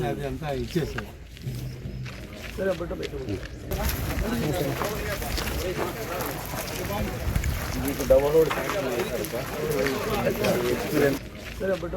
అది అంతా ఇచ్చేసారు. సరే బట్ట మీకు డబల్ రోడ్ సరే బట్ట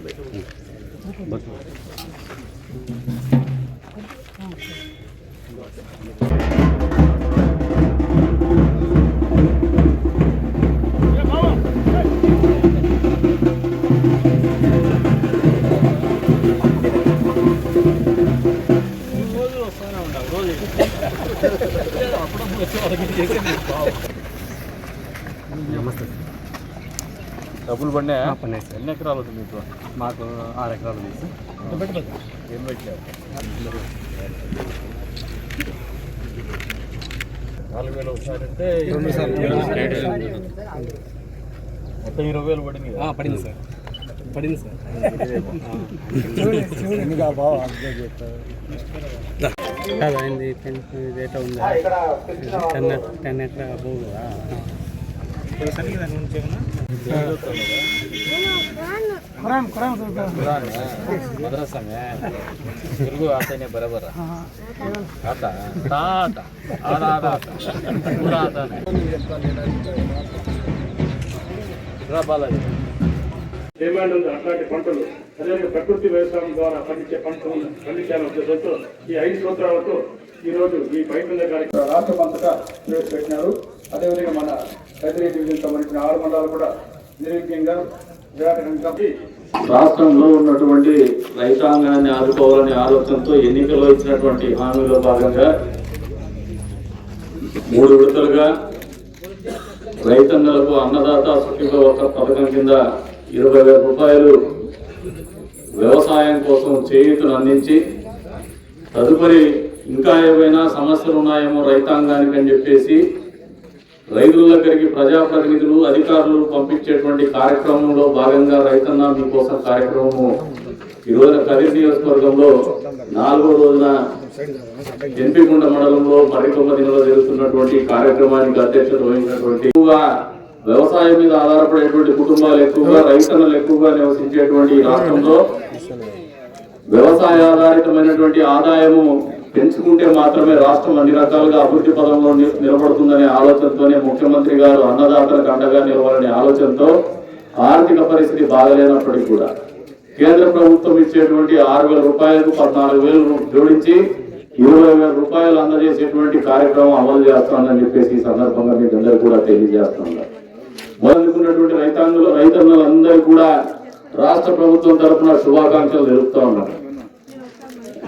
నమస్తే. డబ్బులు పడినా పన్నాయి సార్. ఎన్ని ఎకరాలు అవుతుంది మీకు? మాకు 6 ఎకరాలు ఉంది సార్. ఏం పెట్టారు? 4,000 ఒకసారి అంటే 2 సార్లు మొత్తం 20,000 పడింది. పడింది సార్. పడింది సార్. అయింది డేటా ఉంది. 10 ఎకరా అబోవ్ కదా. मद्रासा में तेलुगु आता नहीं बराबर आता टाटा आड़ा आड़ा पूरा आता नहीं बालाजी డిమాండ్ ఉంది. అట్లాంటి పంటలు అదేవిధంగా ప్రకృతి వ్యవసాయం ద్వారా పండించే పంటలను పండించాలని ఉద్దేశంతో ఈ 5 సంవత్సరాలతో ఈరోజు ఈ పైపుల కార్యక్రమం రాష్ట్రం అంతటా ప్రవేశపెట్టినారు. అదేవిధంగా మన కదిరి డివిజన్ సంబంధించిన 6 మండలాలు కూడా నిర్విఘ్నంగా రాష్ట్రంలో ఉన్నటువంటి రైతాంగాన్ని ఆదుకోవాలనే ఆలోచనతో ఎన్నికల్లో ఇచ్చినటువంటి హామీలో భాగంగా 3 విడతలుగా రైతన్నలకు అన్నదాత సుఖీభవ ఒక పథకం కింద 20,000 రూపాయలు వ్యవసాయం కోసం చేయూతను అందించి తదుపరి ఇంకా ఏవైనా సమస్యలు ఉన్నాయేమో రైతాంగానికి అని చెప్పేసి రైతుల దగ్గరికి ప్రజాప్రతినిధులు అధికారులు పంపించేటువంటి కార్యక్రమంలో భాగంగా రైతన్న మీకోసం కార్యక్రమము ఈరోజు కదిరి నియోజకవర్గంలో 4వ రోజున ఎంపీగుండ మండలంలో మరికొమ్మదిలో జరుగుతున్నటువంటి కార్యక్రమానికి అధ్యక్షత వహించినటువంటి ఎక్కువగా వ్యవసాయం మీద ఆధారపడేటువంటి కుటుంబాలు ఎక్కువగా రైతన్నలు ఎక్కువగా నివసించేటువంటి రాష్ట్రంలో వ్యవసాయ ఆధారితమైనటువంటి ఆదాయము పెంచుకుంటే మాత్రమే రాష్ట్రం అన్ని రకాలుగా అభివృద్ధి పదంలో నిలబడుతుందనే ఆలోచనతోనే ముఖ్యమంత్రి గారు అన్నదాతలకు అండగా నిలవాలనే ఆలోచనతో ఆర్థిక పరిస్థితి బాగలేనప్పటికీ కూడా కేంద్ర ప్రభుత్వం ఇచ్చేటువంటి 6,000 రూపాయలకు 14,000 జోడించి 20,000 రూపాయలు అందజేసేటువంటి కార్యక్రమం అమలు చేస్తానని చెప్పేసి ఈ సందర్భంగా మీకు అందరూ కూడా తెలియజేస్తున్నారు. మొదలుకున్నటువంటి రైతన్నులందరూ కూడా రాష్ట్ర ప్రభుత్వం తరఫున శుభాకాంక్షలు తెలుపుతా ఉన్నారు.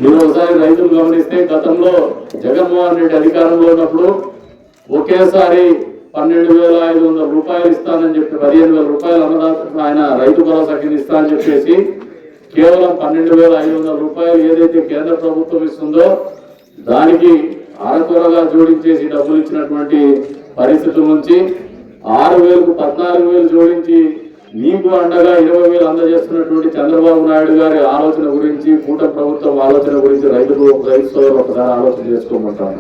మీరు ఒకసారి రైతులు గమనిస్తే గతంలో జగన్మోహన్ రెడ్డి అధికారంలో ఉన్నప్పుడు ఒకేసారి 12,500 రూపాయలు ఇస్తానని చెప్పి 15,000 రూపాయలు అన్నదాత ఆయన రైతు భరోసా కింద ఇస్తా అని చెప్పేసి కేవలం 12,500 రూపాయలు ఏదైతే కేంద్ర ప్రభుత్వం ఇస్తుందో దానికి అరకొరగా జోడించేసి డబ్బులు ఇచ్చినటువంటి పరిస్థితుల నుంచి 6,000కు 14,000 జోడించి మీకు అండగా 20,000 అందజేస్తున్నటువంటి చంద్రబాబు నాయుడు గారి ఆలోచన గురించి కూటమి ప్రభుత్వం ఆలోచన గురించి రైతు సోదరులు ఒకసారి ఆలోచన చేసుకోమంటాను.